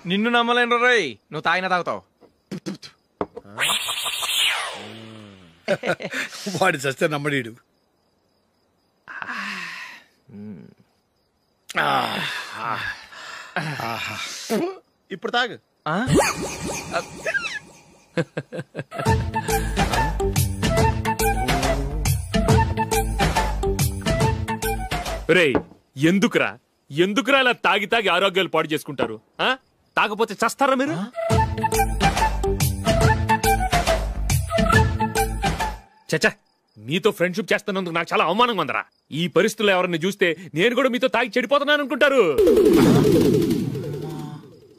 నిన్ను నమ్మలేను రోయ్, నువ్వు తాగినా తాగుతావు. వాడి చస్తే నమ్మడీడు. ఇప్పుడు తాగు. రేయ్, ఎందుకురా ఇలా తాగి తాగి ఆరోగ్యాలు పాడు చేసుకుంటారు? తాగపోతే చస్తారా మీరు? చచ్చా, మీతో ఫ్రెండ్షిప్ చేస్తున్నందుకు నాకు చాలా అవమానంగా ఉందరా. ఈ పరిస్థితుల్లో ఎవరిని చూస్తే నేను కూడా మీతో తాగి చెడిపోతున్నాను అనుకుంటారు.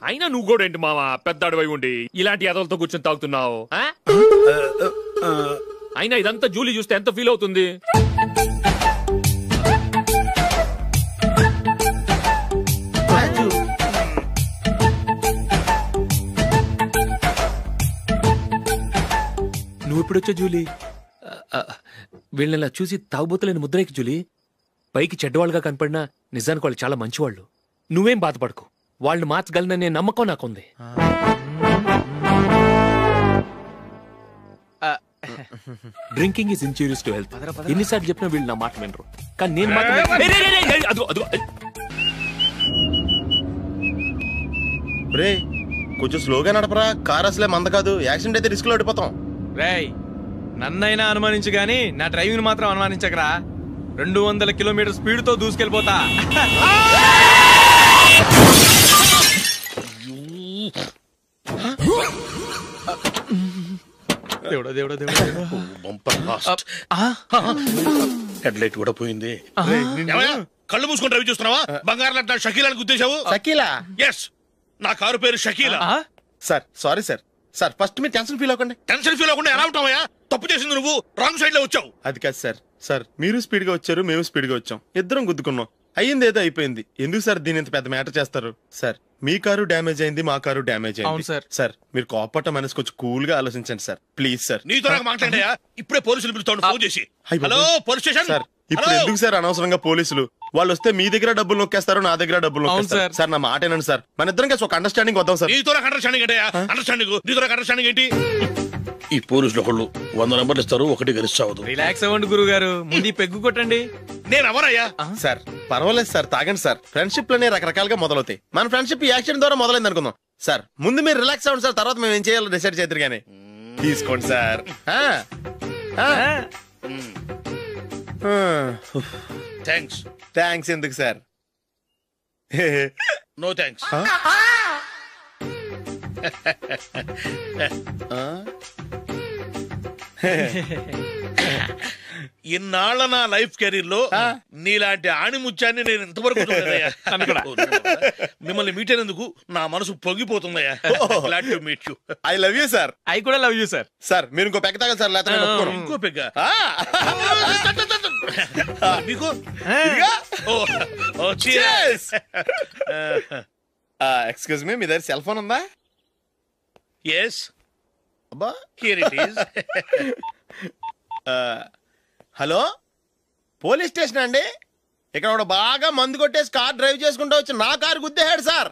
అయినా నువ్వు కూడా ఏంటి మావా, పెద్ద అడవై ఉండి ఇలాంటి ఎదలతో కూర్చొని తాగుతున్నావు? అయినా ఇదంతా జూలీ చూస్తే ఎంత ఫీల్ అవుతుంది? నువ్వు ఎప్పుడొచ్చా జూలీ? వీళ్ళనిలా చూసి తాగుబోతులేని ముద్రేకి జూలీ. పైకి చెడ్డవాళ్ళుగా కనపడినా నిజానికి వాళ్ళు చాలా మంచివాళ్ళు. నువ్వేం బాధపడకు, వాళ్ళని మార్చగలననే నమ్మకం నాకుంది. Drinking is injurious to health. ఎన్నిసార్లు చెప్పినా వీళ్ళు నా మాట వినరు. కానీ నేను మాత్రం కొంచెం స్లోగా నడపరా, కార్ అసలే మంద కాదు. యాక్సిడెంట్ అయితే రిస్క్ లో ఓడిపోతాం. రేయ్, నన్నైనా అనుమానించు గాని నా డ్రైవింగ్ మాత్రం అనుమానించకరా. 200 కిలోమీటర్ స్పీడ్ తో దూసుకెళ్ళిపోతా. దేవుడా దేవుడా దేవుడా, హెడ్ లైట్ కూడా పోయింది. కళ్ళు మూసుకొని రవి చూస్తున్నావా? బంగారం లాంటి షకీలాని గుద్దేశావు. షకీలా? ఎస్, నా కారు పేరు Shakeela. Sir sorry sir. Sir first మీరు టెన్షన్ ఫీల్ అవ్వకండి. టెన్షన్ ఫీల్ అవ్వకుండా ఎలా ఉంటావా? తప్పు చేసింది నువ్వు, రాంగ్ సైడ్ లో వచ్చావు. అది కాదు సార్. సార్ మీరు స్పీడ్ గా వచ్చారు, మేము స్పీడ్ గా వచ్చాం, ఇద్దరం గుద్దుకున్నాం. అయ్యింది ఏదో అయిపోయింది. ఎందుకు సార్ దీని ఇంత పెద్ద మ్యాటర్ చేస్తారు? సార్ మీ కారు డ్యామేజ్ అయింది, మా కారు డ్యామేజ్ అయింది. సార్ మీరు కోపట్ట మనసు కొంచెం కూల్ గా ఆలోచించండి సార్, ప్లీజ్ సార్. నీతో నాకు మాట్లాడాయా? ఇప్పుడే పోలీసులు పిలుస్తాను, ఫోన్ చేసి. Hello police station. సార్ ఇప్పుడు ఎందుకు సార్ అనవసరంగా పోలీసులు? వాళ్ళు వస్తే మీ దగ్గర డబ్బులు నొక్కేస్తారు, నా దగ్గర డబ్బులు నొక్కేస్తారు. సార్ నా మాట ఏనండి సార్, మన ఇద్దరం కలిసి ఒక అండర్స్టాండింగ్ వద్దాం సార్. నీతో నాకు అండర్స్టాండింగ్ ఏంటయ్యా? అండర్స్టాండింగ్ నీతో నాకు అండర్స్టాండింగ్ ఏంటి? ఈ పోలీసులు ఒకళ్ళు 100 నెంబర్లు ఇస్తారు, ఒకటి గెలిచావదు. రిలాక్స్ అవ్వండి గురువు గారు, ముందు పెగ్గు కొట్టండి. నేను ఎవరయ్యా? సార్ పర్వాలేదు సార్, తాగండి సార్. ఫ్రెండ్షిప్ లోనే రకరకాలుగా మొదలవుతాయి. మన ఫ్రెండ్షిప్ ఈ యాక్సిడెంట్ ద్వారా మొదలైంది అనుకుందాం. సార్ ముందు మీరు రిలాక్స్ అవ్వండి సార్, తర్వాత మేము ఏం చేయాలో డిసైడ్ చేద్దరు గానీ. తీసుకోండి సార్. థ్యాంక్స్. థ్యాంక్స్ ఎందుకు సార్? No thanks. ఇన్నాళ్ళ నా లైఫ్ కెరీర్ లో నీలాంటి ఆణిముత్యాన్ని నేను ఇంతవరకు చూడలేదయ్యా. మిమ్మల్ని మీట్ అయినందుకు నా మనసు పొంగిపోతుందయ్యా. Glad to meet you. I love you sir. ఐ కూడా లవ్ యూ సార్. సార్ మీరు ఇంకో పెగ్గ తాగండి సార్, లేకపోతే ఇంకో పెగ్గ మీకు. ఎక్స్క్యూజ్ మీ, మీ దగ్గర సెల్ ఫోన్ ఉందా? ఎస్. అబ్బా here it is. Hello, police station అండి. ఇక్కడ ఒక బాగా మందు కొట్టేసి కార్ డ్రైవ్ చేసుకుంటూ వచ్చి నా కారు గుద్దేశాడు సార్.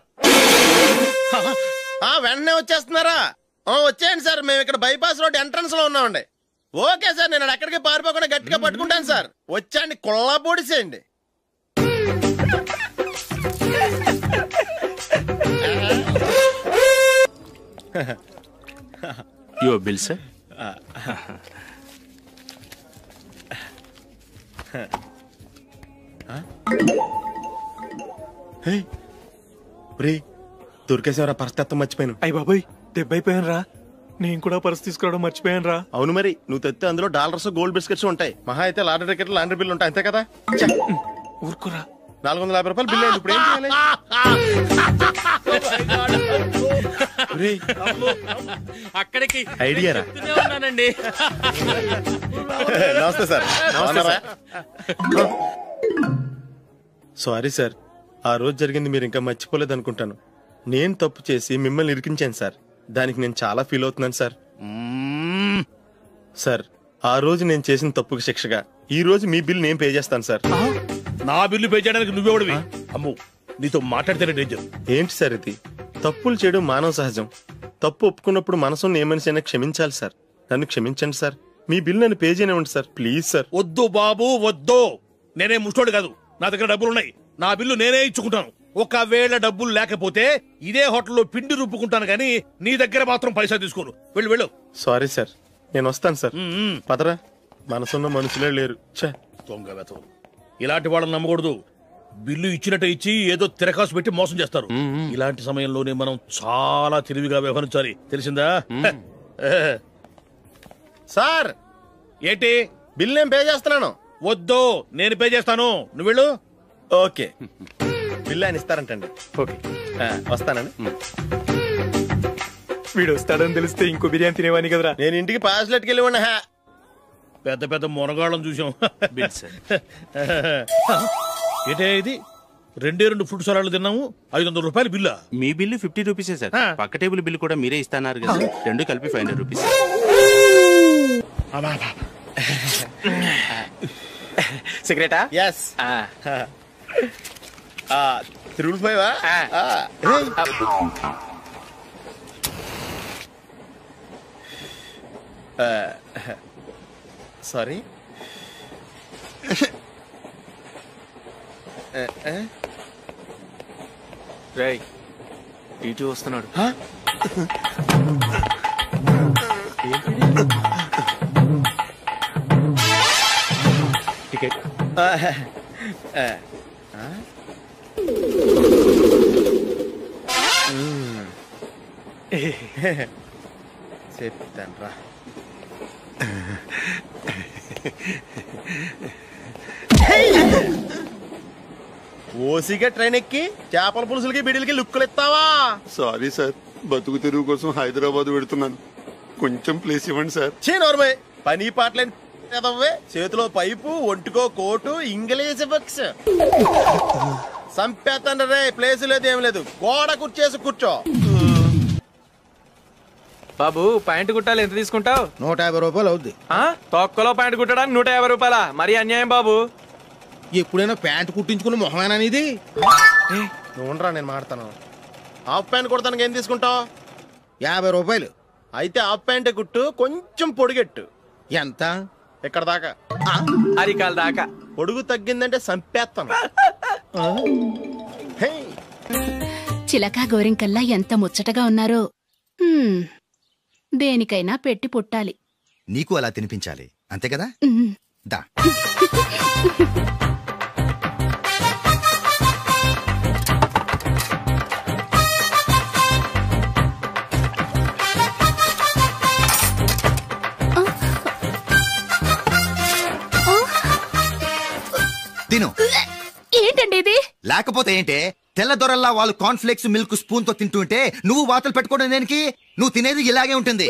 వెంటనే వచ్చేస్తున్నారా? వచ్చేయండి సార్, మేము ఇక్కడ బైపాస్ రోడ్ ఎంట్రన్స్ లో ఉన్నామండి. ఓకే సార్, నేను ఎక్కడికి పారిపోకుండా గట్టిగా పట్టుకుంటాను సార్. వచ్చాండి, కుళ్ళా పొడిసేయండి. Your bill sir. దొరికేసేవరా, పరిస్థితి మర్చిపోయాను. అయ్య బాబాయ్, దెబ్బైపోయాను రా. నేను కూడా పర్స్ తీసుకురావడం మర్చిపోయాను రా. అవును మరి, నువ్వు తెస్తే అందులో డాలర్స్, గోల్డ్ బిస్కెట్స్ ఉంటాయి. మహా అయితే లాటరీ టికెట్, లాండ్రీ బిల్లు ఉంటాయి, అంతే కదా? ఊరుకురా. 450 రూపాయలు బిల్లు అయింది. ఇప్పుడు ఏం చేయాలి? అక్కడికి ఐడియా రా. నమస్తే సార్. సారీ సార్, ఆ రోజు జరిగింది మీరు ఇంకా మర్చిపోలేదు అనుకుంటాను. నేను తప్పు చేసి మిమ్మల్ని ఇరికించాను సార్. దానికి నేను చాలా ఫీల్ అవుతున్నాను సార్. సార్ ఆ రోజు నేను చేసిన తప్పుకి శిక్షగా ఈ రోజు మీ బిల్ నేను పే చేస్తాను సార్. నా బిల్లు పే చేయడానికి నువ్వెవడివి? అమ్ము, నీతో మాట్లాడితేనే డేంజర్. ఏంటి సార్ ఇది? తప్పులు చేయడం మానవ సహజం. తప్పు ఒప్పుకున్నప్పుడు మనసుని ఏ మనిషి అయినా క్షమించాలి సార్. నన్ను క్షమించండి సార్. మీ బిల్ నన్ను పే చేయనివ్వండి సార్, ప్లీజ్ సార్. వద్దు బాబు వద్దు. నేనే ముష్టోడు కాదు, నా దగ్గర డబ్బులున్నాయి. నా బిల్లు నేనే ఇచ్చుకుంటాను. ఒకవేళ డబ్బులు లేకపోతే ఇదే హోటల్లో పిండి రుబ్బుకుంటాను కానీ నీ దగ్గర మాత్రం పైసా తీసుకోను. వెళ్ళు వెళ్ళు. సారీ సార్, నేను వస్తాను సార్. పదరా, మనసున్న మనుషులే లేరు. ఛే, దొంగ వెతవు. ఇలాంటి వాళ్ళని నమ్మకూడదు. బిల్లు ఇచ్చినట్టు ఇచ్చి ఏదో తిరకాసు పెట్టి మోసం చేస్తారు. ఇలాంటి సమయంలోనే మనం చాలా తెలివిగా వ్యవహరించాలి, తెలిసిందా? సార్ ఏంటి? బిల్ నేను పే చేస్తున్నాను. వద్దు, నేను పే చేస్తాను, నువ్వు వెళ్ళు. ఓకే, బిల్ ఆయన ఇస్తారంటండి. ఓకే, వస్తానండి. వీడు వస్తాడని తెలిస్తే ఇంకో బిర్యానీ తినేవాని కదరా. నేను ఇంటికి పాస్లెట్కి వెళ్ళి ఉన్నా. పెద్ద పెద్ద మునగాళ్ళం చూసాం. Bill sir. ఏంటే ఇది? 2 ఫుడ్ సలాడ్లు తిన్నాము, 500 రూపాయలు బిల్లా? మీ బిల్లు 50 రూపీసే సార్. పక్క టేబుల్ బిల్లు కూడా మీరే ఇస్తాన్నారు కదా, రెండు కలిపి 500 రూపీస్. సిగరెటా? ఎస్. 355 సారీ. రేయ్, టీటీ వస్తున్నాడు. టికెట్. చెప్తాను రా. ఓసిగా ట్రైన్ ఎక్కి చేపల పులుసులకి బిడిలకి లుక్కులు ఇస్తావా? సారీ సార్, బతుకు తెరువు కోసం హైదరాబాద్ పెడుతున్నాను, కొంచెం ప్లేస్ ఇవ్వండి సార్. నోర్మే, పని పాటలేని ఎదవ్వే. చేతిలో పైపు, ఒంటికో కోటు, ఇంగ్లీష్ బుక్స్. సంపేతండ్రి రే, ప్లేస్ లేదు ఏం లేదు, గోడ కుర్చేసి కూర్చో. బాబు ప్యాంటు కుట్టాలి, ఎంత తీసుకుంటావు? 150 రూపాయలు అవుద్ది. తొక్కలో ప్యాంటు కుట్టడానికి 150 రూపాయల? మరి అన్యాయం బాబు. ఎప్పుడైనా ప్యాంటు కుట్టించుకున్న మొహమేనా ఇది? నువ్వురా, నేను మాడతాను. హాఫ్ ప్యాంట్ కుడతానికి ఏం తీసుకుంటావు? 50 రూపాయలు. అయితే హాఫ్ ప్యాంటే కుట్టు, కొంచెం పొడిగెట్టు. ఎంత? ఇక్కడ దాకా, అరికాల దాకా. పొడుగు తగ్గిందంటే సంపేస్తాను. చిలకా గోరింకల్లా ఎంత ముచ్చటగా ఉన్నారో. దేనికైనా పెట్టి పుట్టాలి. నీకు అలా తినిపించాలి, అంతే కదా? దా. తిను. ఏంటండి ఇది? లేకపోతే ఏంటే, తెల్లదొరల్లా వాళ్ళు కార్న్ ఫ్లేక్స్ మిల్క్ స్పూన్ తో తింటుంటే నువ్వు వాతలు పెట్టుకోవడం దేనికి? నువ్వు తినేది ఇలాగే ఉంటుంది.